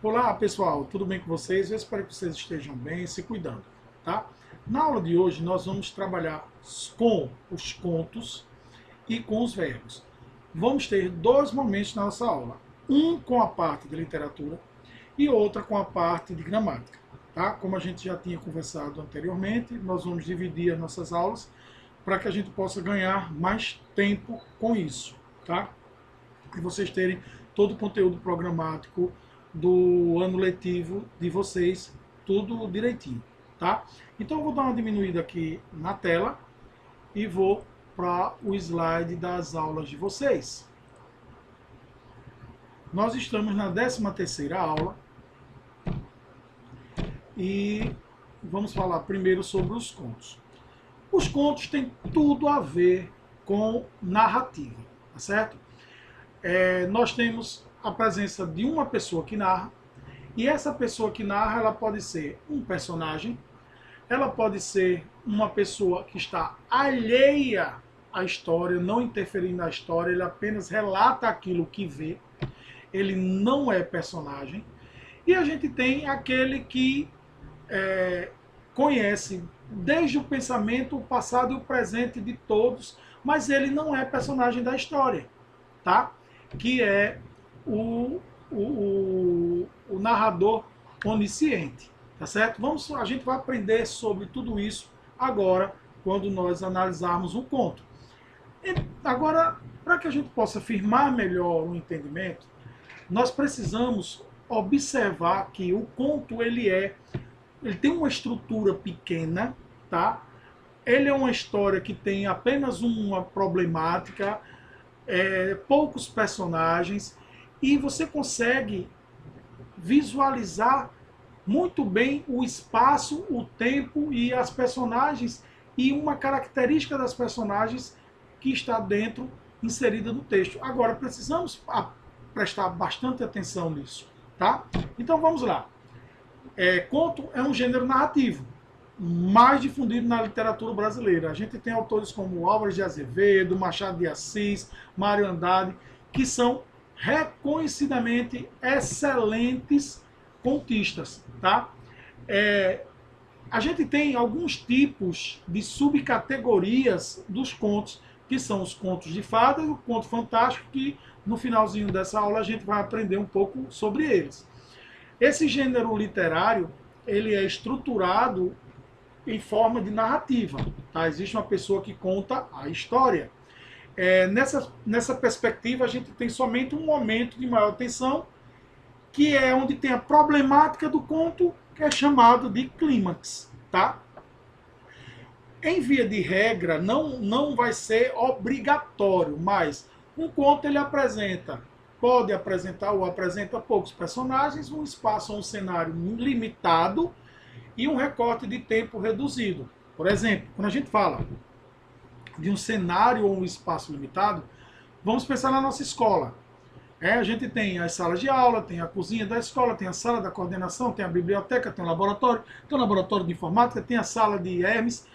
Olá pessoal, tudo bem com vocês? Eu espero que vocês estejam bem, se cuidando, tá? Na aula de hoje nós vamos trabalhar com os contos e com os verbos. Vamos ter dois momentos na nossa aula, um com a parte de literatura e outra com a parte de gramática, tá? Como a gente já tinha conversado anteriormente, nós vamos dividir as nossas aulas para que a gente possa ganhar mais tempo com isso, tá? E vocês terem todo o conteúdo programático do ano letivo de vocês, tudo direitinho, tá? Então eu vou dar uma diminuída aqui na tela e vou para o slide das aulas de vocês. Nós estamos na 13ª aula e vamos falar primeiro sobre os contos. Os contos têm tudo a ver com narrativa, tá certo? Nós temos a presença de uma pessoa que narra, e essa pessoa que narra, ela pode ser um personagem, ela pode ser uma pessoa que está alheia à história, não interferindo na história, ele apenas relata aquilo que vê, ele não é personagem, e a gente tem aquele que conhece desde o pensamento, o passado e o presente de todos, mas ele não é personagem da história, tá? Que é o narrador onisciente, tá certo? A gente vai aprender sobre tudo isso agora, quando nós analisarmos um conto. Agora, para que a gente possa firmar melhor o entendimento, nós precisamos observar que o conto ele tem uma estrutura pequena, tá? Ele é uma história que tem apenas uma problemática, poucos personagens, e você consegue visualizar muito bem o espaço, o tempo e as personagens, e uma característica das personagens que está dentro, inserida no texto. Agora, precisamos prestar bastante atenção nisso, tá? Então vamos lá. Conto é um gênero narrativo, mais difundido na literatura brasileira. A gente tem autores como Álvares de Azevedo, Machado de Assis, Mário Andrade, que são reconhecidamente excelentes contistas, tá? A gente tem alguns tipos de subcategorias dos contos, que são os contos de fada e o conto fantástico, que no finalzinho dessa aula a gente vai aprender um pouco sobre eles. Esse gênero literário, ele é estruturado em forma de narrativa, tá? Existe uma pessoa que conta a história. Nessa perspectiva, a gente tem somente um momento de maior tensão, que é onde tem a problemática do conto, que é chamado de clímax, tá? Em via de regra, não vai ser obrigatório, mas um conto ele pode apresentar ou apresenta poucos personagens, um espaço ou um cenário limitado e um recorte de tempo reduzido. Por exemplo, quando a gente fala de um cenário ou um espaço limitado, vamos pensar na nossa escola. A gente tem as salas de aula, tem a cozinha da escola, tem a sala da coordenação, tem a biblioteca, tem o laboratório de informática, tem a sala de Hermes,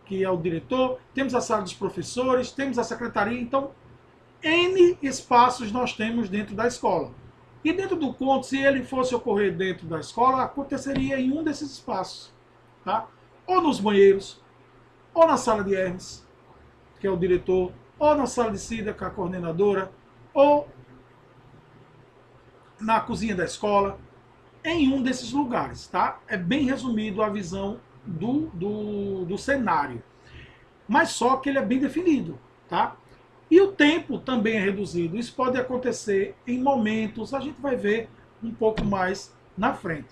que é o diretor, temos a sala dos professores, temos a secretaria. Então, N espaços nós temos dentro da escola. E dentro do conto, se ele fosse ocorrer dentro da escola, aconteceria em um desses espaços, tá? Ou nos banheiros, ou na sala de Hermes, que é o diretor, ou na sala de Cida, que é a coordenadora, ou na cozinha da escola, em um desses lugares, tá? É bem resumido a visão do cenário, mas só que ele é bem definido, tá? E o tempo também é reduzido. Isso pode acontecer em momentos, a gente vai ver um pouco mais na frente.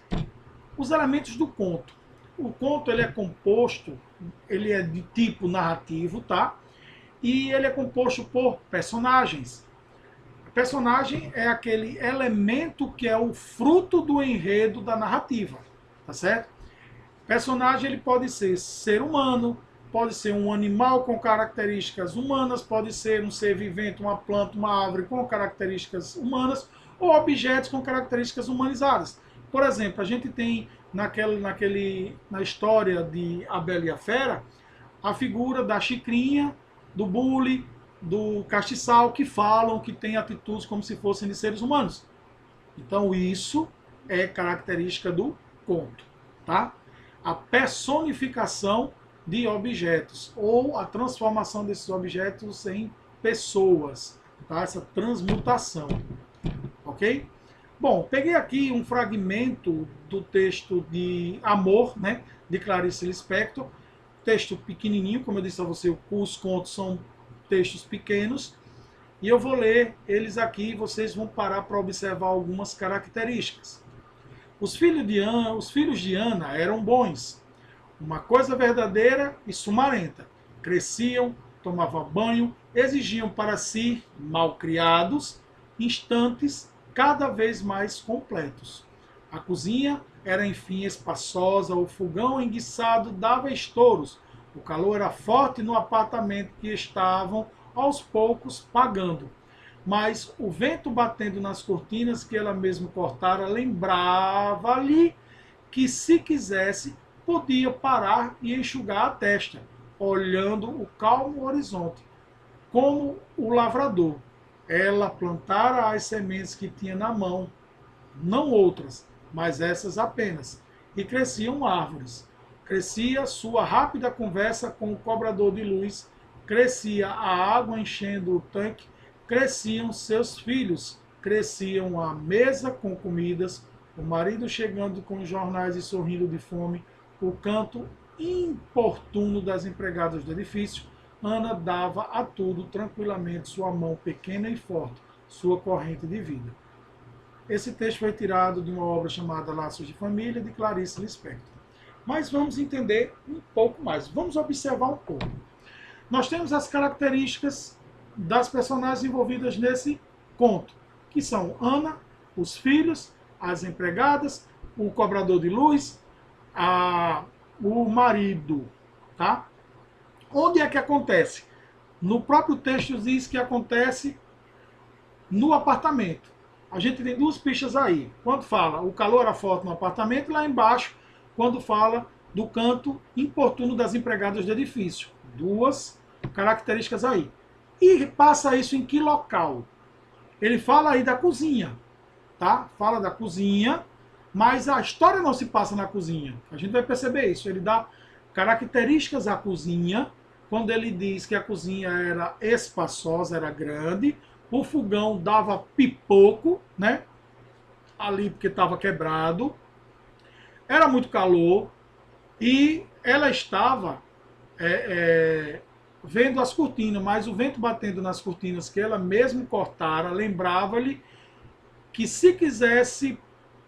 Os elementos do conto. O conto ele é composto, ele é de tipo narrativo, tá? E ele é composto por personagens. O personagem é aquele elemento que é o fruto do enredo da narrativa, tá certo? Personagem ele pode ser humano, pode ser um animal com características humanas, pode ser um ser vivente, uma planta, uma árvore com características humanas, ou objetos com características humanizadas. Por exemplo, a gente tem na história de A Bela e a Fera, a figura da xicrinha, do bule, do castiçal, que falam, que têm atitudes como se fossem de seres humanos. Então isso é característica do conto, tá? A personificação de objetos ou a transformação desses objetos em pessoas, tá? Essa transmutação, ok? Bom, peguei aqui um fragmento do texto de Amor, né, de Clarice Lispector, texto pequenininho, como eu disse a você, os contos são textos pequenos, e eu vou ler eles aqui e vocês vão parar para observar algumas características. Os filhos de Ana eram bons, uma coisa verdadeira e sumarenta. Cresciam, tomavam banho, exigiam para si, malcriados, instantes cada vez mais completos. A cozinha era enfim espaçosa, o fogão enguiçado dava estouros. O calor era forte no apartamento que estavam aos poucos pagando. Mas o vento batendo nas cortinas que ela mesma cortara lembrava-lhe que, se quisesse, podia parar e enxugar a testa, olhando o calmo horizonte, como o lavrador. Ela plantara as sementes que tinha na mão, não outras, mas essas apenas, e cresciam árvores. Crescia sua rápida conversa com o cobrador de luz, crescia a água enchendo o tanque, cresciam seus filhos, cresciam a mesa com comidas, o marido chegando com jornais e sorrindo de fome, o canto importuno das empregadas do edifício. Ana dava a tudo tranquilamente sua mão pequena e forte, sua corrente de vida. Esse texto foi tirado de uma obra chamada Laços de Família, de Clarice Lispector. Mas vamos entender um pouco mais, vamos observar um pouco. Nós temos as características das personagens envolvidas nesse conto, que são Ana, os filhos, as empregadas, o cobrador de luz, o marido, tá? Onde é que acontece? No próprio texto diz que acontece no apartamento. A gente tem duas pistas aí. Quando fala o calor era forte no apartamento, lá embaixo, quando fala do canto importuno das empregadas do edifício. Duas características aí. E passa isso em que local? Ele fala aí da cozinha, tá? Fala da cozinha, mas a história não se passa na cozinha. A gente vai perceber isso. Ele dá características à cozinha, quando ele diz que a cozinha era espaçosa, era grande, o fogão dava pipoco, né? Ali porque estava quebrado, era muito calor e ela estava vendo as cortinas, mas o vento batendo nas cortinas que ela mesmo cortara, lembrava-lhe que, se quisesse,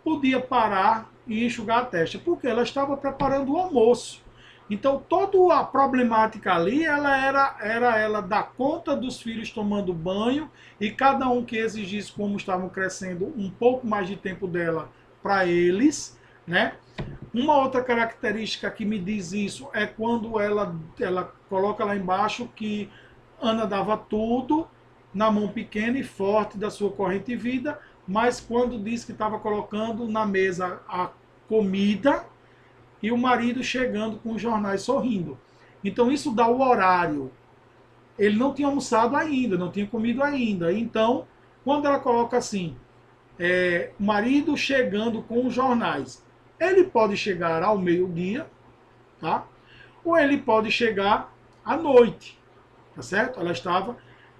podia parar e enxugar a testa, porque ela estava preparando o almoço. Então toda a problemática ali, ela dar conta dos filhos tomando banho, e cada um que exigisse, como estavam crescendo, um pouco mais de tempo dela para eles, né? Uma outra característica que me diz isso é quando ela coloca lá embaixo que Ana dava tudo na mão pequena e forte da sua corrente de vida, mas quando diz que estava colocando na mesa a comida e o marido chegando com os jornais sorrindo. Então isso dá o horário. Ele não tinha almoçado ainda, não tinha comido ainda. Então, quando ela coloca assim, o marido chegando com os jornais, ele pode chegar ao meio-dia, tá? Ou ele pode chegar à noite, tá certo?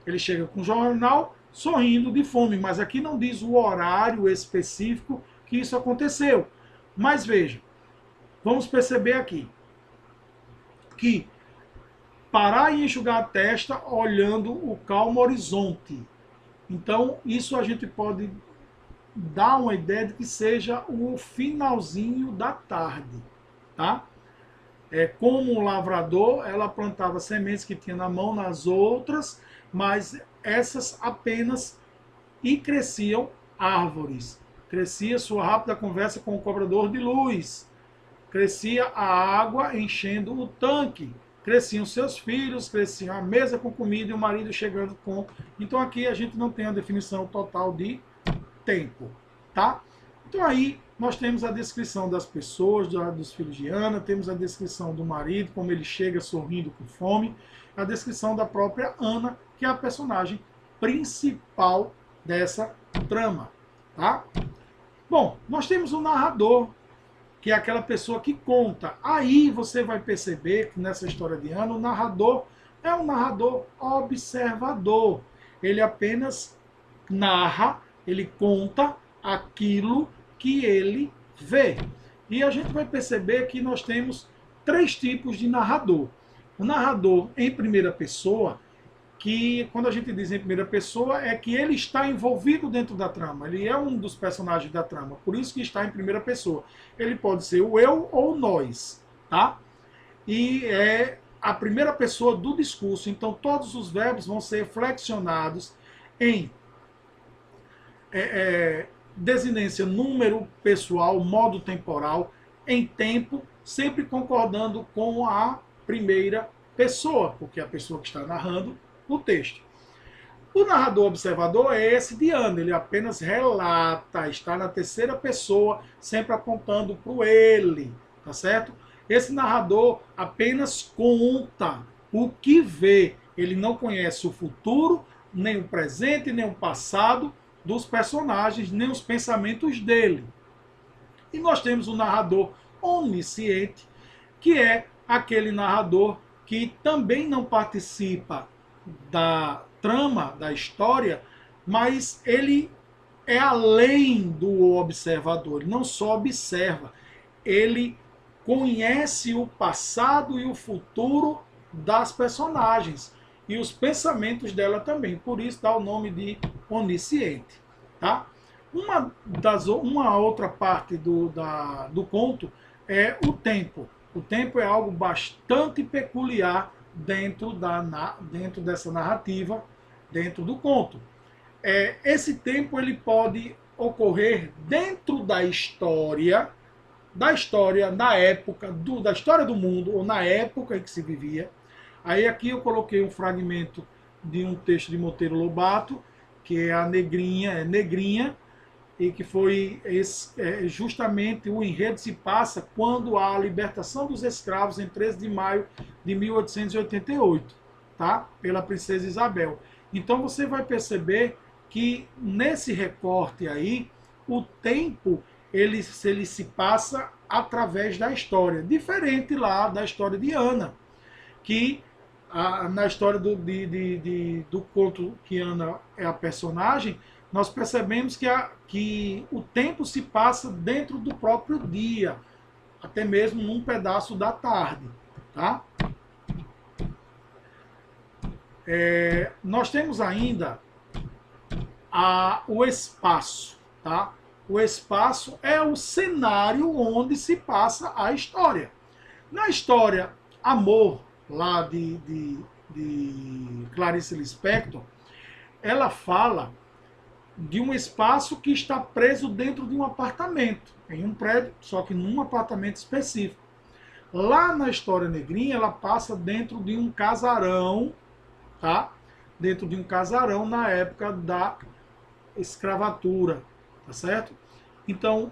Ele chega com o jornal sorrindo de fome, mas aqui não diz o horário específico que isso aconteceu. Mas veja, vamos perceber aqui que parar e enxugar a testa olhando o calmo horizonte. Então, isso a gente pode dar uma ideia de que seja o finalzinho da tarde, tá? Como um lavrador, ela plantava sementes que tinha na mão, nas outras, mas essas apenas, e cresciam árvores. Crescia sua rápida conversa com o cobrador de luz. Crescia a água enchendo o tanque. Cresciam seus filhos, crescia a mesa com comida e o marido chegando com... Então aqui a gente não tem a definição total de tempo, tá? Então aí nós temos a descrição das pessoas, dos filhos de Ana, temos a descrição do marido, como ele chega sorrindo com fome, a descrição da própria Ana, que é a personagem principal dessa trama, tá? Bom, nós temos o narrador, que é aquela pessoa que conta. Aí você vai perceber que nessa história de Ana, o narrador é um narrador observador. Ele apenas narra, ele conta aquilo que ele vê. E a gente vai perceber que nós temos três tipos de narrador. O narrador em primeira pessoa, que quando a gente diz em primeira pessoa, é que ele está envolvido dentro da trama. Ele é um dos personagens da trama, por isso que está em primeira pessoa. Ele pode ser o eu ou o nós, tá? E é a primeira pessoa do discurso. Então todos os verbos vão ser flexionados em desinência, número pessoal, modo temporal, em tempo, sempre concordando com a primeira pessoa, porque é a pessoa que está narrando o texto. O narrador observador é esse de Ana, ele apenas relata, está na terceira pessoa, sempre apontando para o ele, tá certo? Esse narrador apenas conta o que vê, ele não conhece o futuro, nem o presente, nem o passado dos personagens, nem os pensamentos dele. E nós temos o narrador onisciente, que é aquele narrador que também não participa da trama, da história, mas ele é além do observador, ele não só observa, ele conhece o passado e o futuro das personagens e os pensamentos dela também, por isso dá o nome de onisciente. Tá? Uma outra parte do conto é o tempo. O tempo é algo bastante peculiar dentro dessa narrativa, dentro do conto. Esse tempo ele pode ocorrer dentro da história, na época, da história do mundo, ou na época em que se vivia. Aí aqui eu coloquei um fragmento de um texto de Monteiro Lobato, que é a Negrinha, e que foi justamente o enredo se passa quando há a libertação dos escravos em 13 de maio de 1888, tá? Pela princesa Isabel. Então você vai perceber que nesse recorte aí, o tempo ele se passa através da história, diferente lá da história de Ana, que na história do conto que Ana é a personagem, nós percebemos que o tempo se passa dentro do próprio dia, até mesmo num pedaço da tarde. Tá? Nós temos ainda o espaço. Tá? O espaço é o cenário onde se passa a história. Na história Amor, lá de Clarice Lispector, ela fala de um espaço que está preso dentro de um apartamento, em um prédio, só que num apartamento específico. Lá na história Negrinha, ela passa dentro de um casarão, tá? Dentro de um casarão na época da escravatura, tá certo? Então,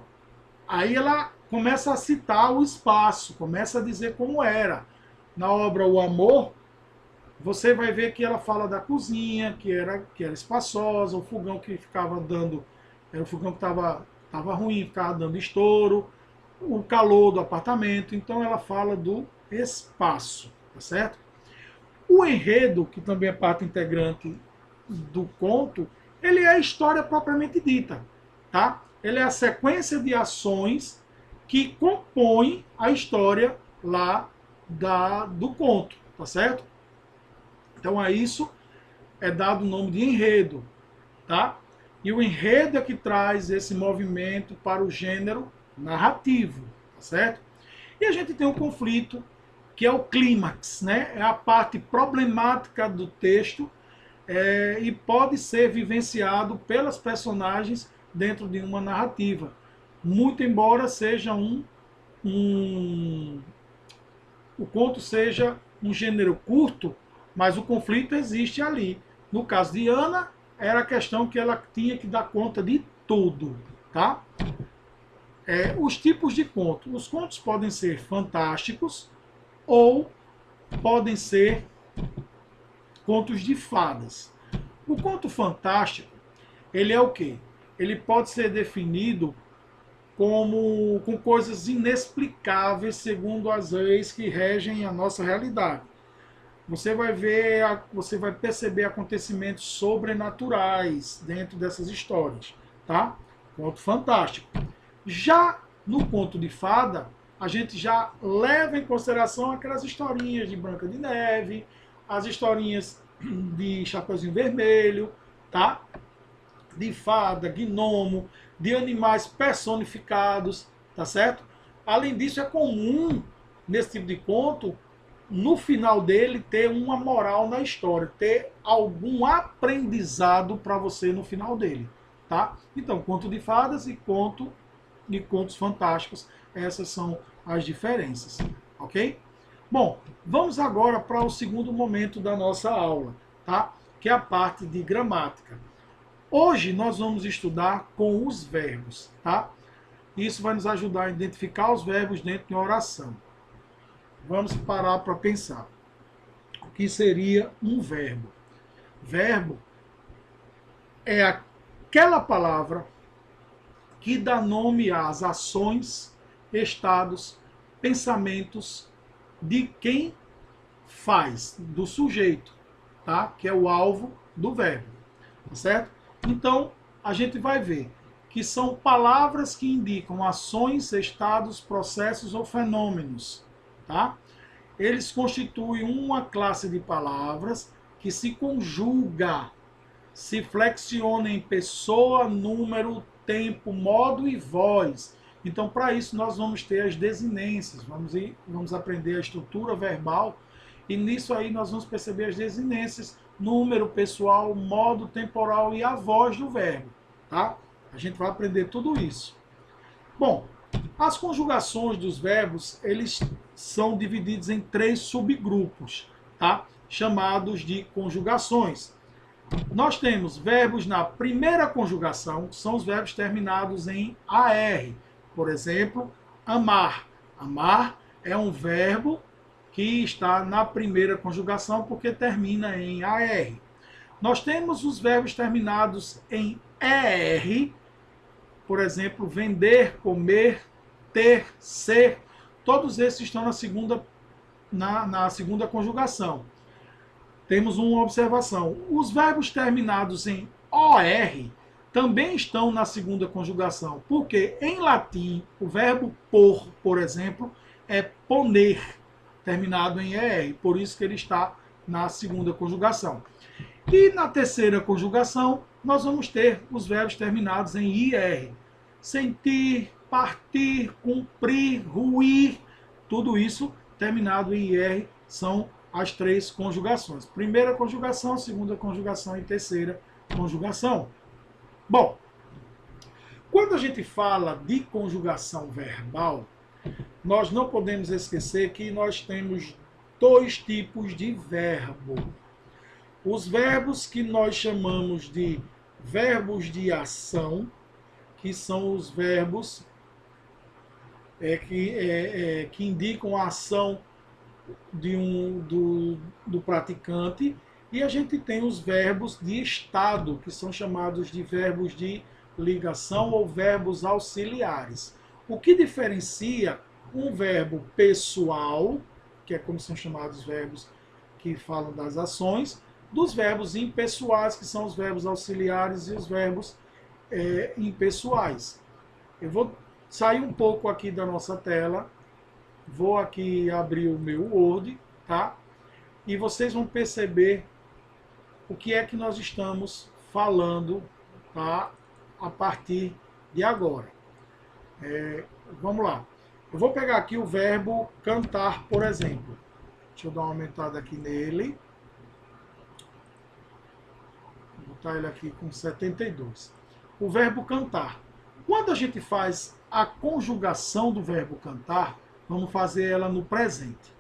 aí ela começa a citar o espaço, começa a dizer como era. Na obra O Amor, você vai ver que ela fala da cozinha, que era espaçosa, o fogão que ficava dando, o fogão que estava ruim, ficava dando estouro, o calor do apartamento. Então ela fala do espaço, tá certo? O enredo, que também é parte integrante do conto, ele é a história propriamente dita, tá? Ele é a sequência de ações que compõem a história lá do conto, tá certo? Então a isso é dado o nome de enredo, tá? E o enredo é que traz esse movimento para o gênero narrativo, tá certo? E a gente tem um conflito que é o clímax, né? É a parte problemática do texto e pode ser vivenciado pelas personagens dentro de uma narrativa. Muito embora seja o conto seja um gênero curto, mas o conflito existe ali. No caso de Ana, era a questão que ela tinha que dar conta de tudo, tá? Os tipos de conto. Os contos podem ser fantásticos ou podem ser contos de fadas. O conto fantástico, ele é o quê? Ele pode ser definido como com coisas inexplicáveis segundo as leis que regem a nossa realidade. Você vai ver, você vai perceber acontecimentos sobrenaturais dentro dessas histórias, tá? Conto fantástico. Já no conto de fada, a gente já leva em consideração aquelas historinhas de Branca de Neve, as historinhas de Chapeuzinho Vermelho, tá? De fada, gnomo, de animais personificados, tá certo? Além disso, é comum nesse tipo de conto, no final dele, ter uma moral na história, ter algum aprendizado para você no final dele, tá? Então, conto de fadas e contos fantásticos, essas são as diferenças, ok? Bom, vamos agora para o segundo momento da nossa aula, tá? Que é a parte de gramática. Hoje nós vamos estudar com os verbos, tá? Isso vai nos ajudar a identificar os verbos dentro de uma oração. Vamos parar para pensar. O que seria um verbo? Verbo é aquela palavra que dá nome às ações, estados, pensamentos de quem faz, do sujeito, tá? Que é o alvo do verbo, tá certo? Então, a gente vai ver que são palavras que indicam ações, estados, processos ou fenômenos, tá? Eles constituem uma classe de palavras que se conjuga, se flexiona em pessoa, número, tempo, modo e voz. Então, para isso, nós vamos ter as desinências, vamos aprender a estrutura verbal, e nisso aí nós vamos perceber as desinências, número, pessoal, modo, temporal e a voz do verbo, tá? A gente vai aprender tudo isso. Bom, as conjugações dos verbos, eles são divididos em 3 subgrupos, tá? Chamados de conjugações. Nós temos verbos na primeira conjugação, que são os verbos terminados em AR. Por exemplo, amar. Amar é um verbo que está na primeira conjugação porque termina em AR. Nós temos os verbos terminados em ER, por exemplo, vender, comer, ter, ser. Todos esses estão na segunda conjugação. Temos uma observação. Os verbos terminados em OR também estão na segunda conjugação, porque em latim o verbo por exemplo, é poner, terminado em ER, por isso que ele está na segunda conjugação. E na terceira conjugação, nós vamos ter os verbos terminados em IR. Sentir, partir, cumprir, ruir, tudo isso terminado em IR são as 3 conjugações. Primeira conjugação, segunda conjugação e terceira conjugação. Bom, quando a gente fala de conjugação verbal, nós não podemos esquecer que nós temos 2 tipos de verbo. Os verbos que nós chamamos de verbos de ação, que são os verbos que indicam a ação do praticante, e a gente tem os verbos de estado, que são chamados de verbos de ligação ou verbos auxiliares. O que diferencia um verbo pessoal, que é como são chamados os verbos que falam das ações, dos verbos impessoais, que são os verbos auxiliares, e os verbos impessoais. Eu vou sair um pouco aqui da nossa tela, vou aqui abrir o meu Word, tá? E vocês vão perceber o que é que nós estamos falando, tá? A partir de agora. Vamos lá. Eu vou pegar aqui o verbo cantar, por exemplo. Deixa eu dar uma aumentada aqui nele. Vou botar ele aqui com 72. O verbo cantar. Quando a gente faz a conjugação do verbo cantar, vamos fazer ela no presente.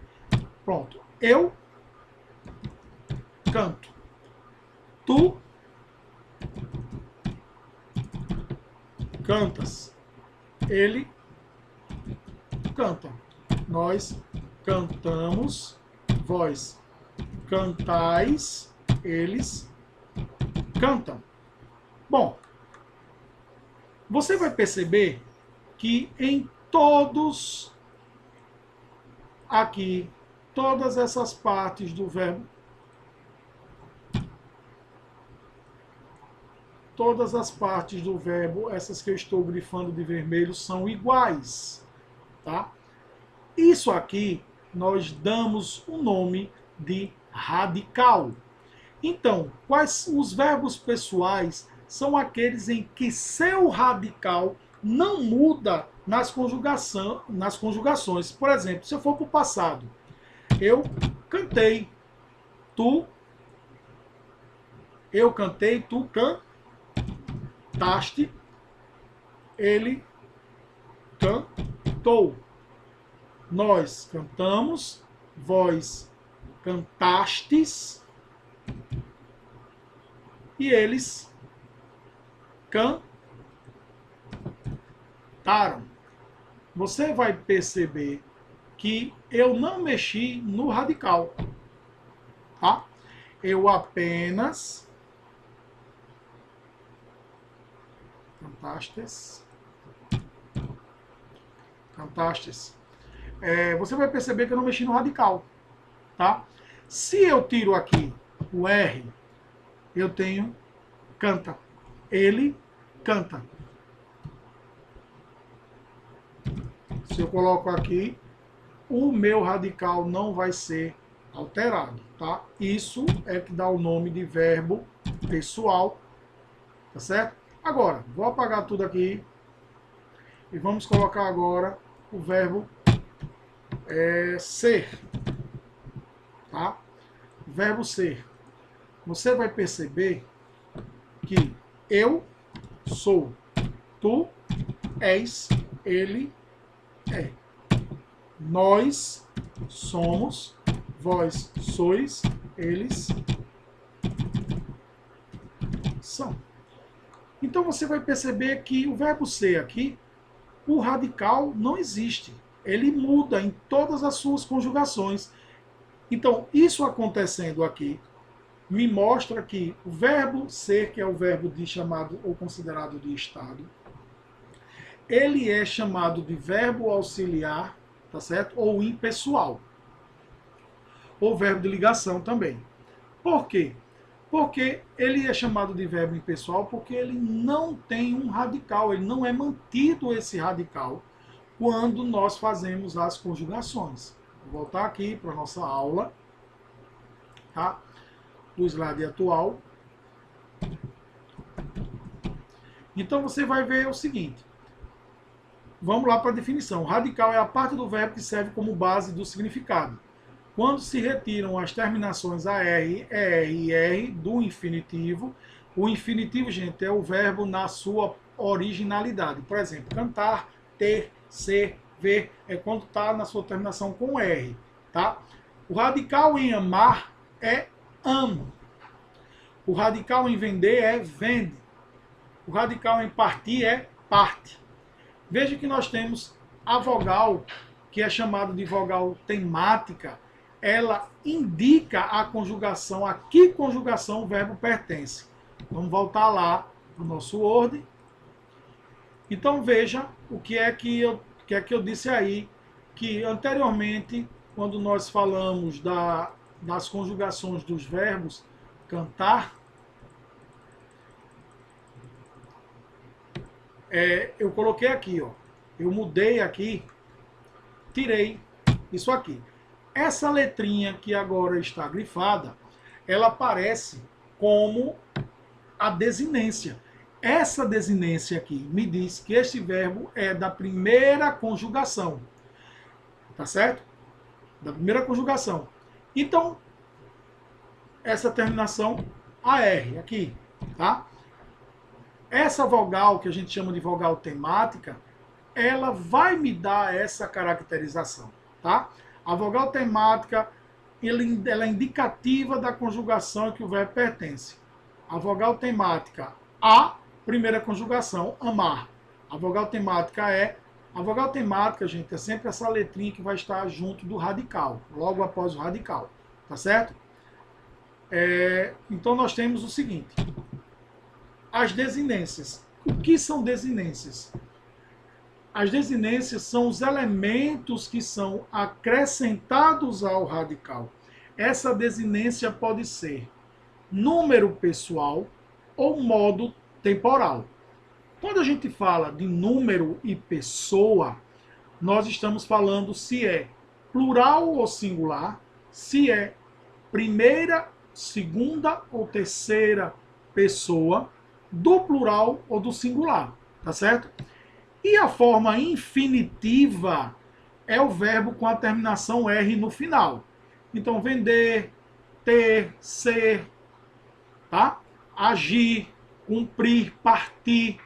Pronto. Eu canto. Tu cantas. Ele canta. Nós cantamos. Vós cantais. Eles cantam. Bom, você vai perceber que em todos aqui, todas essas partes do verbo, todas as partes do verbo, essas que eu estou grifando de vermelho, são iguais, tá? Isso aqui nós damos o nome de radical. Então, quais os verbos pessoais são aqueles em que seu radical não muda nas conjugações. Por exemplo, se eu for para o passado, eu cantei, eu cantei, tu cantaste, ele cantou. Nós cantamos, vós cantastes e eles cantaram. Você vai perceber que eu não mexi no radical, tá? Eu apenas cantastes. Você vai perceber que eu não mexi no radical, tá? Se eu tiro aqui o R, eu tenho canta. Ele canta. Se eu coloco aqui, o meu radical não vai ser alterado, tá? Isso é que dá o nome de verbo pessoal, tá certo? Agora, vou apagar tudo aqui e vamos colocar agora o verbo ser, tá? Verbo ser. Você vai perceber que eu sou, tu és, ele é. Nós somos, vós sois, eles são. Então você vai perceber que o verbo ser aqui, o radical não existe. Ele muda em todas as suas conjugações. Então, isso acontecendo aqui, me mostra que o verbo ser, que é o verbo de chamado ou considerado de estado, ele é chamado de verbo auxiliar, tá certo? Ou impessoal. Ou verbo de ligação também. Por quê? Porque ele é chamado de verbo impessoal porque ele não tem um radical, ele não é mantido esse radical quando nós fazemos as conjugações. Vou voltar aqui para a nossa aula, tá? Do slide atual. Então você vai ver o seguinte. Vamos lá para a definição. O radical é a parte do verbo que serve como base do significado. Quando se retiram as terminações AR, ER e R do infinitivo, o infinitivo, gente, é o verbo na sua originalidade. Por exemplo, cantar, ter, ser, ver, é quando está na sua terminação com R, tá? O radical em amar é amo. O radical em vender é vende. O radical em partir é parte. Veja que nós temos a vogal, que é chamada de vogal temática, ela indica a conjugação, a que conjugação o verbo pertence. Vamos voltar lá no nosso Word. Então veja o que é que eu disse aí, que anteriormente, quando nós falamos das conjugações dos verbos cantar, eu coloquei aqui, ó, eu mudei aqui, tirei isso aqui. Essa letrinha que agora está grifada, ela aparece como a desinência. Essa desinência aqui me diz que este verbo é da primeira conjugação. Tá certo? Da primeira conjugação. Então, essa terminação AR aqui, tá? Essa vogal, que a gente chama de vogal temática, ela vai me dar essa caracterização, tá? A vogal temática, ela é indicativa da conjugação a que o verbo pertence. A vogal temática, a primeira conjugação, amar. A vogal temática A vogal temática, gente, é sempre essa letrinha que vai estar junto do radical, logo após o radical, tá certo? Então nós temos o seguinte. As desinências. O que são desinências? As desinências são os elementos que são acrescentados ao radical. Essa desinência pode ser número pessoal ou modo temporal. Quando a gente fala de número e pessoa, nós estamos falando se é plural ou singular, se é primeira, segunda ou terceira pessoa, do plural ou do singular, tá certo? E a forma infinitiva é o verbo com a terminação R no final. Então, vender, ter, ser, tá? Agir, cumprir, partir,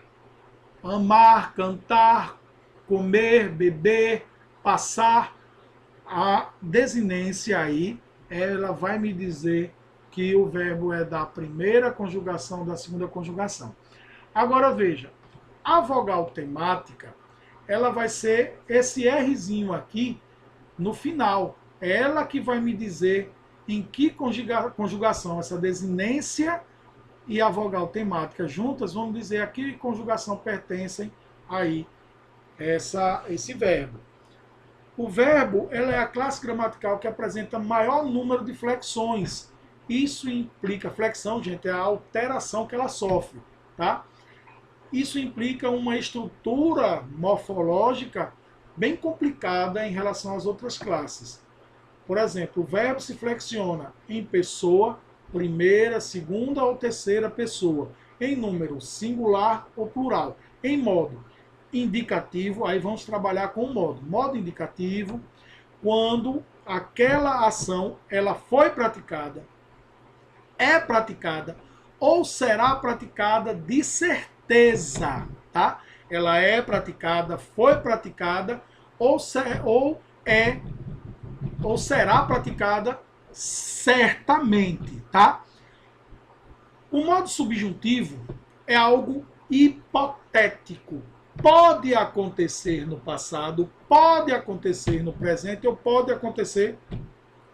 amar, cantar, comer, beber, passar. A desinência aí, ela vai me dizer que o verbo é da primeira conjugação, da segunda conjugação. Agora veja, a vogal temática, ela vai ser esse Rzinho aqui no final. É ela que vai me dizer em que conjugação essa desinência e a vogal temática juntas vão dizer a que conjugação pertencem aí esse verbo. O verbo, ela é a classe gramatical que apresenta maior número de flexões. Isso implica, flexão, gente, é a alteração que ela sofre, tá? Isso implica uma estrutura morfológica bem complicada em relação às outras classes. Por exemplo, o verbo se flexiona em pessoa, primeira, segunda ou terceira pessoa, em número singular ou plural, em modo indicativo, aí vamos trabalhar com o modo. Modo indicativo, quando aquela ação ela foi praticada, é praticada ou será praticada de certeza, tá? Ela é praticada, foi praticada ou será praticada certamente, tá? O modo subjuntivo é algo hipotético. Pode acontecer no passado, pode acontecer no presente ou pode acontecer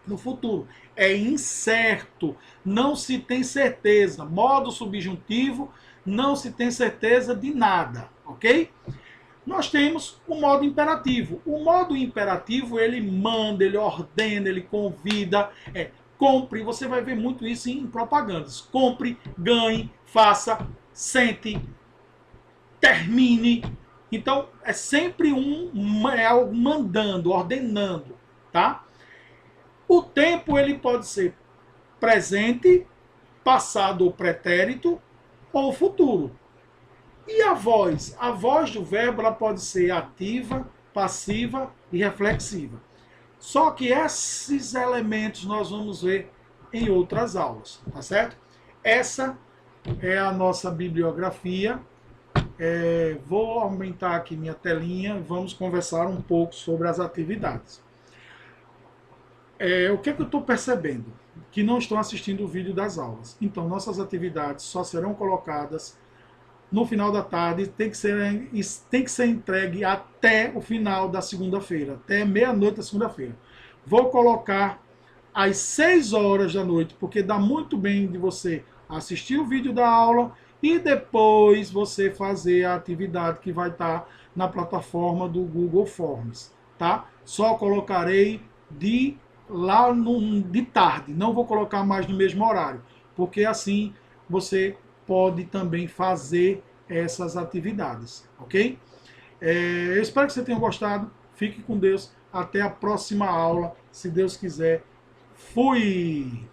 no futuro. É incerto, não se tem certeza. Modo subjuntivo, não se tem certeza de nada, ok? Nós temos o modo imperativo. O modo imperativo, ele manda, ele ordena, ele convida, compre, você vai ver muito isso em propagandas. Compre, ganhe, faça, sente, termine. Então, é sempre algo mandando, ordenando, tá? O tempo, ele pode ser presente, passado ou pretérito, ou futuro. E a voz? A voz do verbo, ela pode ser ativa, passiva e reflexiva. Só que esses elementos nós vamos ver em outras aulas, tá certo? Essa é a nossa bibliografia. Vou aumentar aqui minha telinha, vamos conversar um pouco sobre as atividades. O que eu estou percebendo? Que não estão assistindo o vídeo das aulas. Então, nossas atividades só serão colocadas no final da tarde, tem que ser entregue até o final da segunda-feira, até meia-noite da segunda-feira. Vou colocar às 6 horas da noite, porque dá muito bem de você assistir o vídeo da aula e depois você fazer a atividade que vai estar na plataforma do Google Forms, tá? Só colocarei de tarde, não vou colocar mais no mesmo horário, porque assim você pode também fazer essas atividades, ok? Eu espero que você tenha gostado, fique com Deus, até a próxima aula, se Deus quiser. Fui!